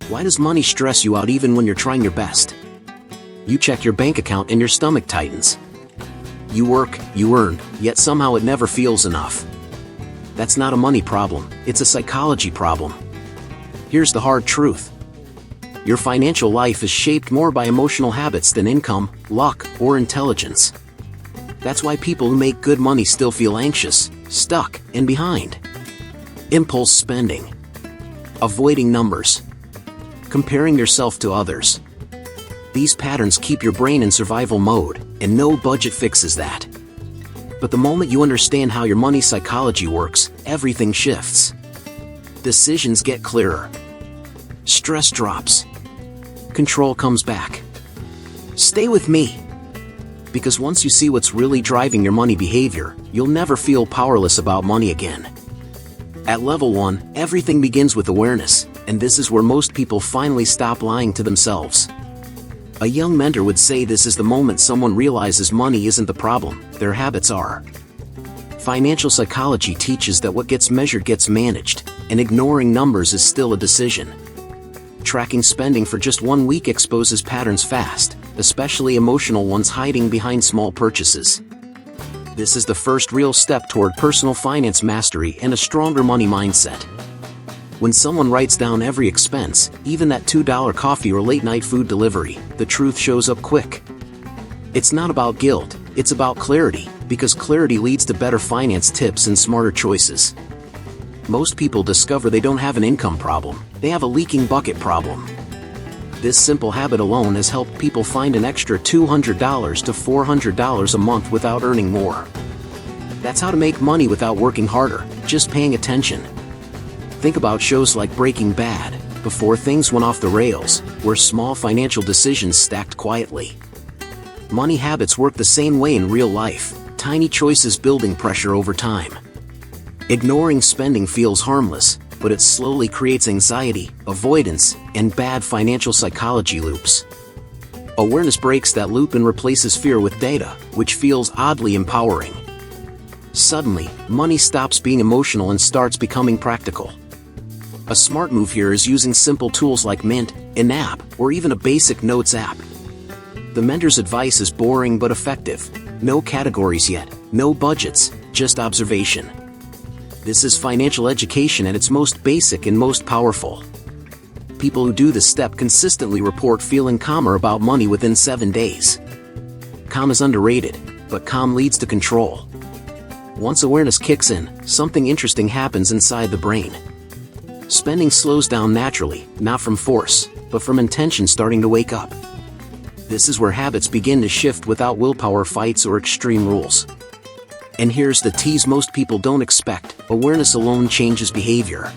Why does money stress you out even when you're trying your best? You check your bank account and your stomach tightens. You work, you earn, yet somehow it never feels enough. That's not a money problem, it's a psychology problem. Here's the hard truth. Your financial life is shaped more by emotional habits than income, luck, or intelligence. That's why people who make good money still feel anxious, stuck, and behind. Impulse spending. Avoiding numbers. Comparing yourself to others. These patterns keep your brain in survival mode, and no budget fixes that. But the moment you understand how your money psychology works, everything shifts. Decisions get clearer. Stress drops. Control comes back. Stay with me. Because once you see what's really driving your money behavior, you'll never feel powerless about money again. At level 1, everything begins with awareness, and this is where most people finally stop lying to themselves. A young mentor would say this is the moment someone realizes money isn't the problem, their habits are. Financial psychology teaches that what gets measured gets managed, and ignoring numbers is still a decision. Tracking spending for just 1 week exposes patterns fast, especially emotional ones hiding behind small purchases. This is the first real step toward personal finance mastery and a stronger money mindset. When someone writes down every expense, even that $2 coffee or late-night food delivery, the truth shows up quick. It's not about guilt, it's about clarity, because clarity leads to better finance tips and smarter choices. Most people discover they don't have an income problem, they have a leaking bucket problem. This simple habit alone has helped people find an extra $200 to $400 a month without earning more. That's how to make money without working harder, just paying attention. Think about shows like Breaking Bad, before things went off the rails, where small financial decisions stacked quietly. Money habits work the same way in real life, tiny choices building pressure over time. Ignoring spending feels harmless, but it slowly creates anxiety, avoidance, and bad financial psychology loops. Awareness breaks that loop and replaces fear with data, which feels oddly empowering. Suddenly, money stops being emotional and starts becoming practical. A smart move here is using simple tools like Mint, an app, or even a basic notes app. The mentor's advice is boring but effective. No categories yet, no budgets, just observation. This is financial education at its most basic and most powerful. People who do this step consistently report feeling calmer about money within 7 days. Calm is underrated, but calm leads to control. Once awareness kicks in, something interesting happens inside the brain. Spending slows down naturally, not from force, but from intention starting to wake up. This is where habits begin to shift without willpower fights or extreme rules. And here's the tease most people don't expect: awareness alone changes behavior.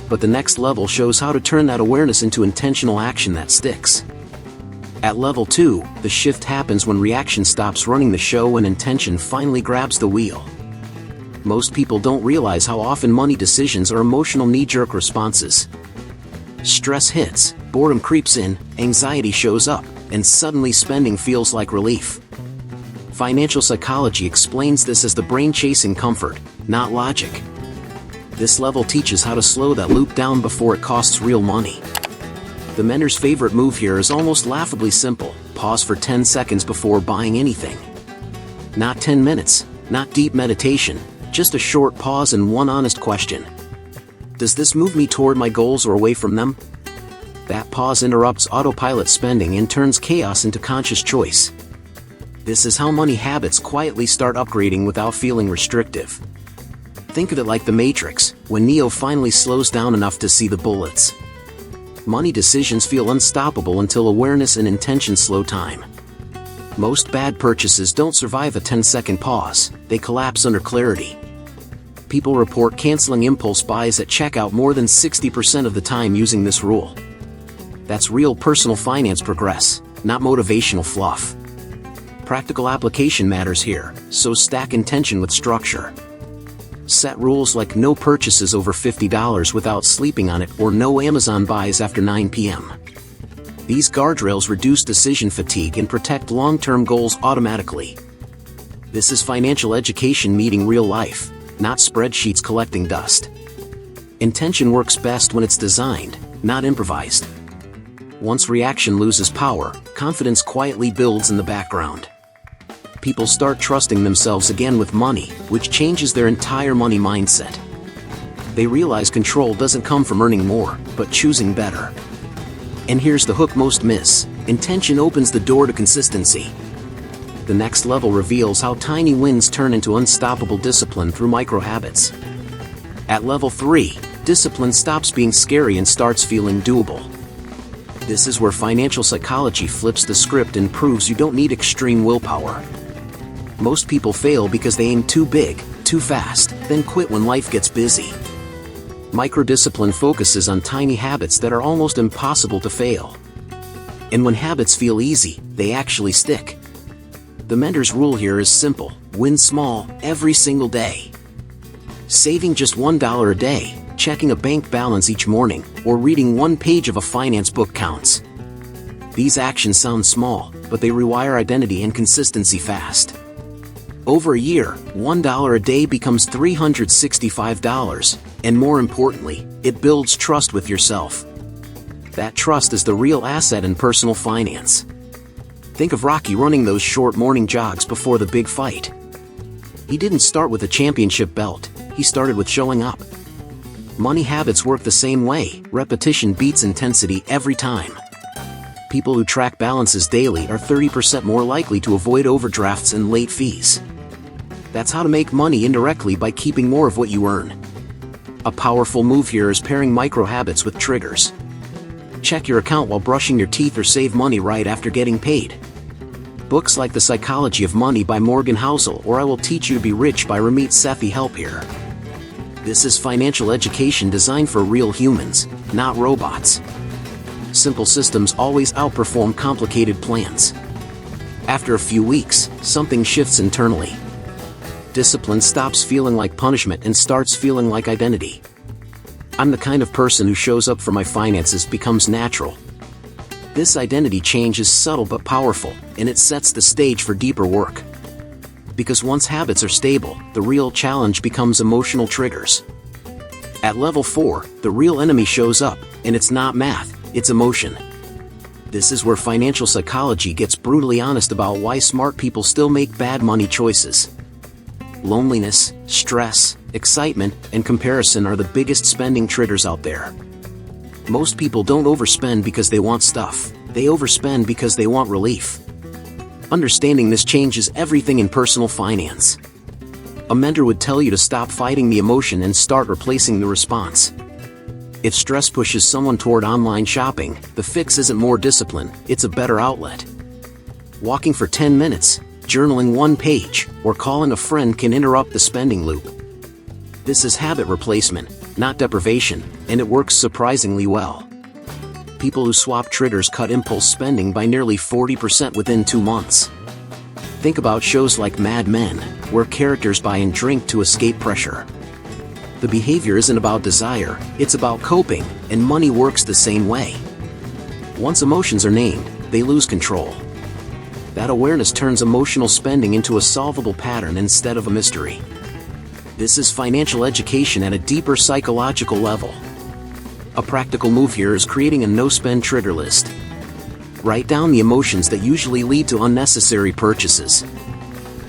But the next level shows how to turn that awareness into intentional action that sticks. At level 2, the shift happens when reaction stops running the show and intention finally grabs the wheel. Most people don't realize how often money decisions are emotional knee-jerk responses. Stress hits, boredom creeps in, anxiety shows up, and suddenly spending feels like relief. Financial psychology explains this as the brain chasing comfort, not logic. This level teaches how to slow that loop down before it costs real money. The mentor's favorite move here is almost laughably simple: pause for 10 seconds before buying anything. Not 10 minutes, not deep meditation, just a short pause and one honest question. Does this move me toward my goals or away from them? That pause interrupts autopilot spending and turns chaos into conscious choice. This is how money habits quietly start upgrading without feeling restrictive. Think of it like the Matrix, when Neo finally slows down enough to see the bullets. Money decisions feel unstoppable until awareness and intention slow time. Most bad purchases don't survive a 10-second pause, they collapse under clarity. People report canceling impulse buys at checkout more than 60% of the time using this rule. That's real personal finance progress, not motivational fluff. Practical application matters here, so stack intention with structure. Set rules like no purchases over $50 without sleeping on it, or no Amazon buys after 9 p.m. These guardrails reduce decision fatigue and protect long-term goals automatically. This is financial education meeting real life, not spreadsheets collecting dust. Intention works best when it's designed, not improvised. Once reaction loses power, confidence quietly builds in the background. People start trusting themselves again with money, which changes their entire money mindset. They realize control doesn't come from earning more, but choosing better. And here's the hook most miss: intention opens the door to consistency. The next level reveals how tiny wins turn into unstoppable discipline through micro habits. At level 3, discipline stops being scary and starts feeling doable. This is where financial psychology flips the script and proves you don't need extreme willpower. Most people fail because they aim too big, too fast, then quit when life gets busy. Microdiscipline focuses on tiny habits that are almost impossible to fail. And when habits feel easy, they actually stick. The mentor's rule here is simple: win small, every single day. Saving just $1 a day, checking a bank balance each morning, or reading one page of a finance book counts. These actions sound small, but they rewire identity and consistency fast. Over a year, $1 a day becomes $365, and more importantly, it builds trust with yourself. That trust is the real asset in personal finance. Think of Rocky running those short morning jogs before the big fight. He didn't start with a championship belt, he started with showing up. Money habits work the same way: repetition beats intensity every time. People who track balances daily are 30% more likely to avoid overdrafts and late fees. That's how to make money indirectly by keeping more of what you earn. A powerful move here is pairing micro habits with triggers. Check your account while brushing your teeth or save money right after getting paid. Books like The Psychology of Money by Morgan Housel or I Will Teach You to Be Rich by Ramit Sethi help here. This is financial education designed for real humans, not robots. Simple systems always outperform complicated plans. After a few weeks, something shifts internally. Discipline stops feeling like punishment and starts feeling like identity. I'm the kind of person who shows up for my finances becomes natural. This identity change is subtle but powerful, and it sets the stage for deeper work. Because once habits are stable, the real challenge becomes emotional triggers. At level 4, the real enemy shows up, and it's not math, it's emotion. This is where financial psychology gets brutally honest about why smart people still make bad money choices. Loneliness, stress, excitement, and comparison are the biggest spending triggers out there. Most people don't overspend because they want stuff, they overspend because they want relief. Understanding this changes everything in personal finance. A mentor would tell you to stop fighting the emotion and start replacing the response. If stress pushes someone toward online shopping, the fix isn't more discipline, it's a better outlet. Walking for 10 minutes, journaling one page, or calling a friend can interrupt the spending loop. This is habit replacement, not deprivation, and it works surprisingly well. People who swap triggers cut impulse spending by nearly 40% within 2 months. Think about shows like Mad Men, where characters buy and drink to escape pressure. The behavior isn't about desire, it's about coping, and money works the same way. Once emotions are named, they lose control. That awareness turns emotional spending into a solvable pattern instead of a mystery. This is financial education at a deeper psychological level. A practical move here is creating a no-spend trigger list. Write down the emotions that usually lead to unnecessary purchases.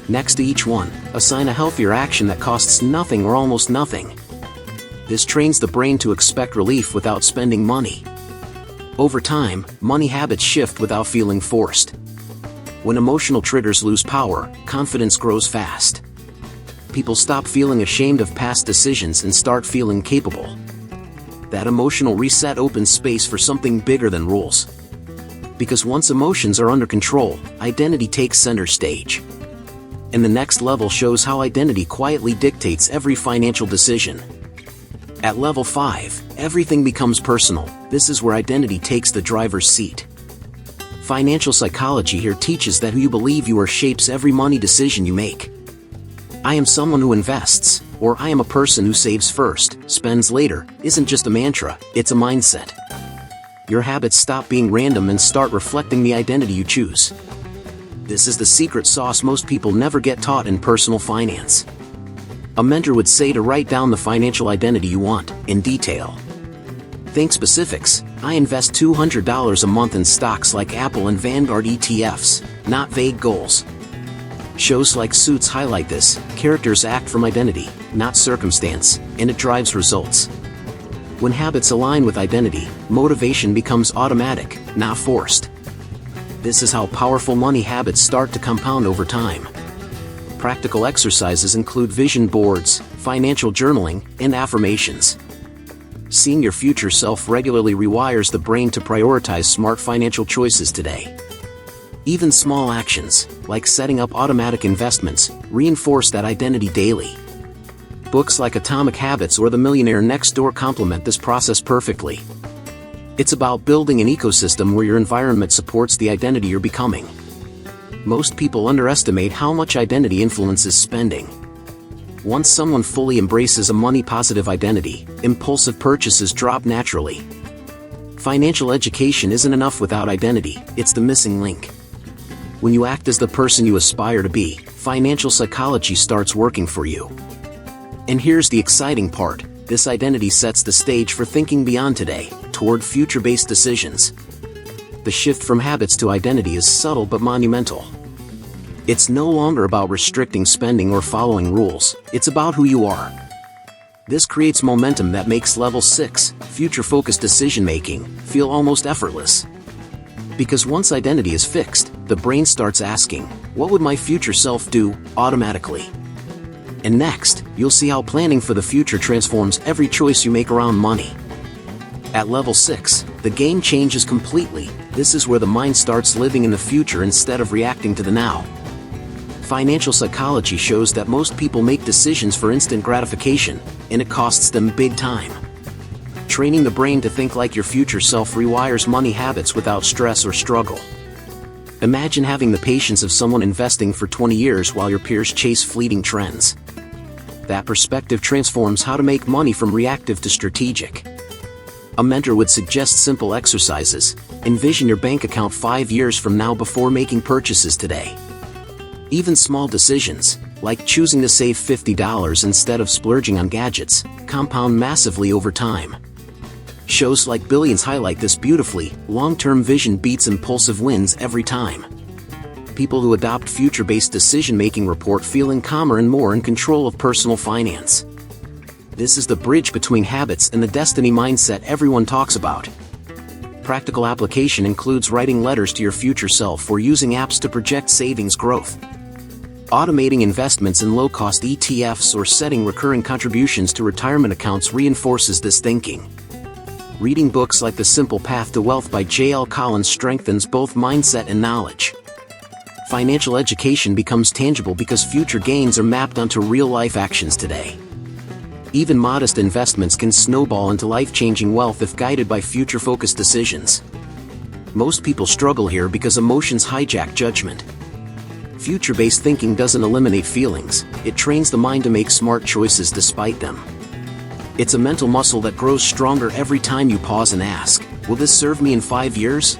Next to each one, assign a healthier action that costs nothing or almost nothing. This trains the brain to expect relief without spending money. Over time, money habits shift without feeling forced. When emotional triggers lose power, confidence grows fast. People stop feeling ashamed of past decisions and start feeling capable. That emotional reset opens space for something bigger than rules. Because once emotions are under control, identity takes center stage. And the next level shows how identity quietly dictates every financial decision. At level 5, everything becomes personal. This is where identity takes the driver's seat. Financial psychology here teaches that who you believe you are shapes every money decision you make. I am someone who invests, or I am a person who saves first, spends later, isn't just a mantra, it's a mindset. Your habits stop being random and start reflecting the identity you choose. This is the secret sauce most people never get taught in personal finance. A mentor would say to write down the financial identity you want, in detail. Think specifics. I invest $200 a month in stocks like Apple and Vanguard ETFs, not vague goals. Shows like Suits highlight this. Characters act from identity, not circumstance, and it drives results. When habits align with identity, motivation becomes automatic, not forced. This is how powerful money habits start to compound over time. Practical exercises include vision boards, financial journaling, and affirmations. Seeing your future self regularly rewires the brain to prioritize smart financial choices today. Even small actions, like setting up automatic investments, reinforce that identity daily. Books like Atomic Habits or The Millionaire Next Door complement this process perfectly. It's about building an ecosystem where your environment supports the identity you're becoming. Most people underestimate how much identity influences spending. Once someone fully embraces a money-positive identity, impulsive purchases drop naturally. Financial education isn't enough without identity, it's the missing link. When you act as the person you aspire to be, financial psychology starts working for you. And here's the exciting part, this identity sets the stage for thinking beyond today, toward future-based decisions. The shift from habits to identity is subtle but monumental. It's no longer about restricting spending or following rules, it's about who you are. This creates momentum that makes level 6, future-focused decision-making, feel almost effortless. Because once identity is fixed, the brain starts asking, what would my future self do, automatically? And next, you'll see how planning for the future transforms every choice you make around money. At level 6, the game changes completely. This is where the mind starts living in the future instead of reacting to the now. Financial psychology shows that most people make decisions for instant gratification, and it costs them big time. Training the brain to think like your future self rewires money habits without stress or struggle. Imagine having the patience of someone investing for 20 years while your peers chase fleeting trends. That perspective transforms how to make money from reactive to strategic. A mentor would suggest simple exercises. Envision your bank account 5 years from now before making purchases today. Even small decisions, like choosing to save $50 instead of splurging on gadgets, compound massively over time. Shows like Billions highlight this beautifully. Long-term vision beats impulsive wins every time. People who adopt future-based decision-making report feeling calmer and more in control of personal finance. This is the bridge between habits and the destiny mindset everyone talks about. Practical application includes writing letters to your future self or using apps to project savings growth. Automating investments in low-cost ETFs or setting recurring contributions to retirement accounts reinforces this thinking. Reading books like The Simple Path to Wealth by J.L. Collins strengthens both mindset and knowledge. Financial education becomes tangible because future gains are mapped onto real-life actions today. Even modest investments can snowball into life-changing wealth if guided by future-focused decisions. Most people struggle here because emotions hijack judgment. Future-based thinking doesn't eliminate feelings, it trains the mind to make smart choices despite them. It's a mental muscle that grows stronger every time you pause and ask, will this serve me in 5 years?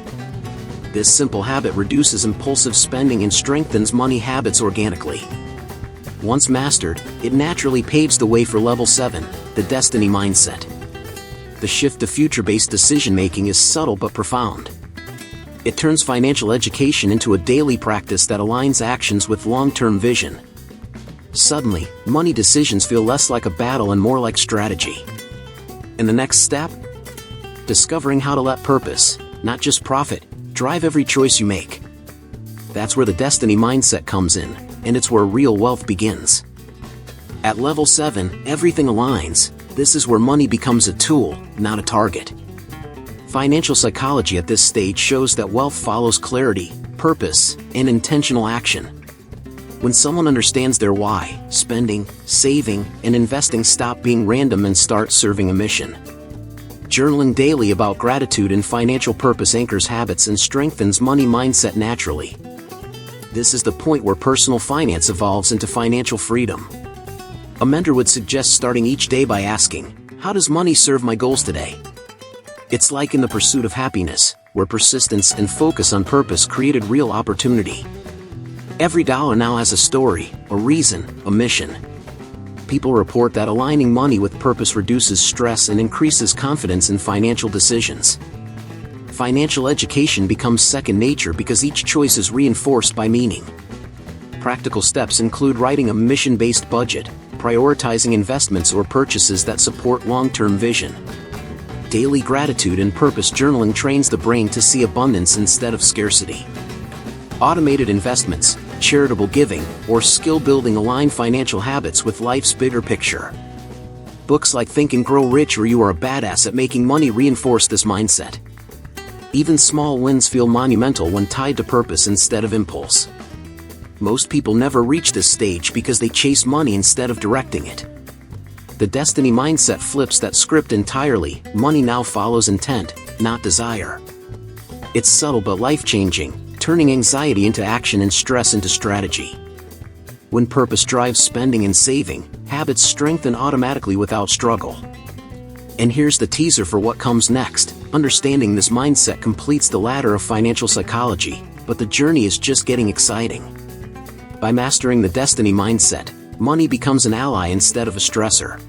This simple habit reduces impulsive spending and strengthens money habits organically. Once mastered, it naturally paves the way for level 7, the destiny mindset. The shift to future-based decision-making is subtle but profound. It turns financial education into a daily practice that aligns actions with long-term vision. Suddenly, money decisions feel less like a battle and more like strategy. And the next step? Discovering how to let purpose, not just profit, drive every choice you make. That's where the destiny mindset comes in, and it's where real wealth begins. At level 7, everything aligns. This is where money becomes a tool, not a target. Financial psychology at this stage shows that wealth follows clarity, purpose, and intentional action. When someone understands their why, spending, saving, and investing stop being random and start serving a mission. Journaling daily about gratitude and financial purpose anchors habits and strengthens money mindset naturally. This is the point where personal finance evolves into financial freedom. A mentor would suggest starting each day by asking, how does money serve my goals today? It's like in The Pursuit of Happiness, where persistence and focus on purpose created real opportunity. Every dollar now has a story, a reason, a mission. people report that aligning money with purpose reduces stress and increases confidence in financial decisions. Financial education becomes second nature because each choice is reinforced by meaning. Practical steps include writing a mission-based budget, prioritizing investments or purchases that support long-term vision. Daily gratitude and purpose journaling trains the brain to see abundance instead of scarcity. Automated investments, charitable giving, or skill building align financial habits with life's bigger picture. Books like Think and Grow Rich or You Are a Badass at Making Money reinforce this mindset. Even small wins feel monumental when tied to purpose instead of impulse. Most people never reach this stage because they chase money instead of directing it. The destiny mindset flips that script entirely. Money now follows intent, not desire. It's subtle but life-changing, turning anxiety into action and stress into strategy. When purpose drives spending and saving, habits strengthen automatically without struggle. And here's the teaser for what comes next. Understanding this mindset completes the ladder of financial psychology, but the journey is just getting exciting. By mastering the destiny mindset, money becomes an ally instead of a stressor.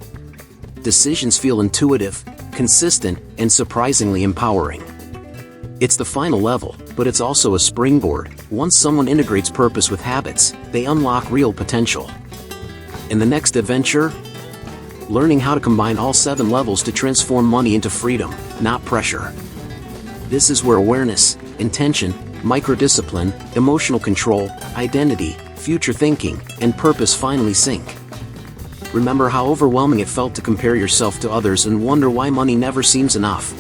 Decisions feel intuitive, consistent, and surprisingly empowering. It's the final level, but it's also a springboard. Once someone integrates purpose with habits, they unlock real potential. In the next adventure, learning how to combine all 7 levels to transform money into freedom, not pressure. This is where awareness, intention, microdiscipline, emotional control, identity, future thinking, and purpose finally sync. Remember how overwhelming it felt to compare yourself to others and wonder why money never seems enough?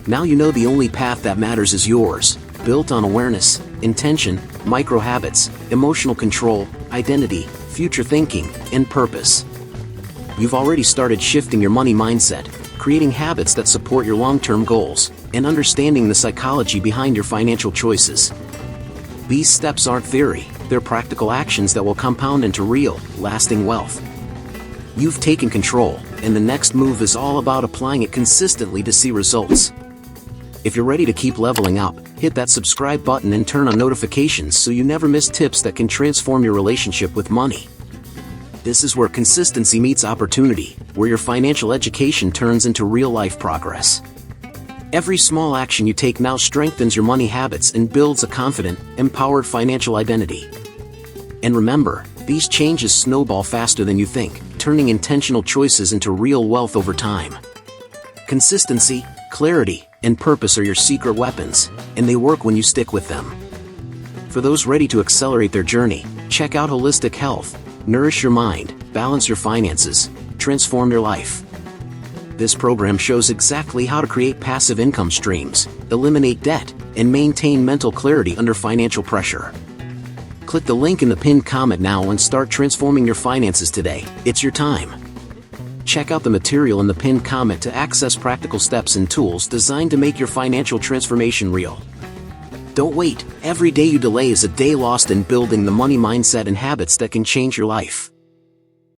Now you know the only path that matters is yours, built on awareness, intention, micro habits, emotional control, identity, future thinking, and purpose. You've already started shifting your money mindset, creating habits that support your long-term goals, and understanding the psychology behind your financial choices. These steps aren't theory, they're practical actions that will compound into real, lasting wealth. You've taken control, and the next move is all about applying it consistently to see results. If you're ready to keep leveling up, hit that subscribe button and turn on notifications so you never miss tips that can transform your relationship with money. This is where consistency meets opportunity, where your financial education turns into real-life progress. Every small action you take now strengthens your money habits and builds a confident, empowered financial identity. And remember, these changes snowball faster than you think, turning intentional choices into real wealth over time. Consistency, clarity, and purpose are your secret weapons, and they work when you stick with them. For those ready to accelerate their journey, check out Holistic Health. Nourish your mind, balance your finances, transform your life. This program shows exactly how to create passive income streams, eliminate debt, and maintain mental clarity under financial pressure. Click the link in the pinned comment now and start transforming your finances today. It's your time. Check out the material in the pinned comment to access practical steps and tools designed to make your financial transformation real. Don't wait. Every day you delay is a day lost in building the money mindset and habits that can change your life.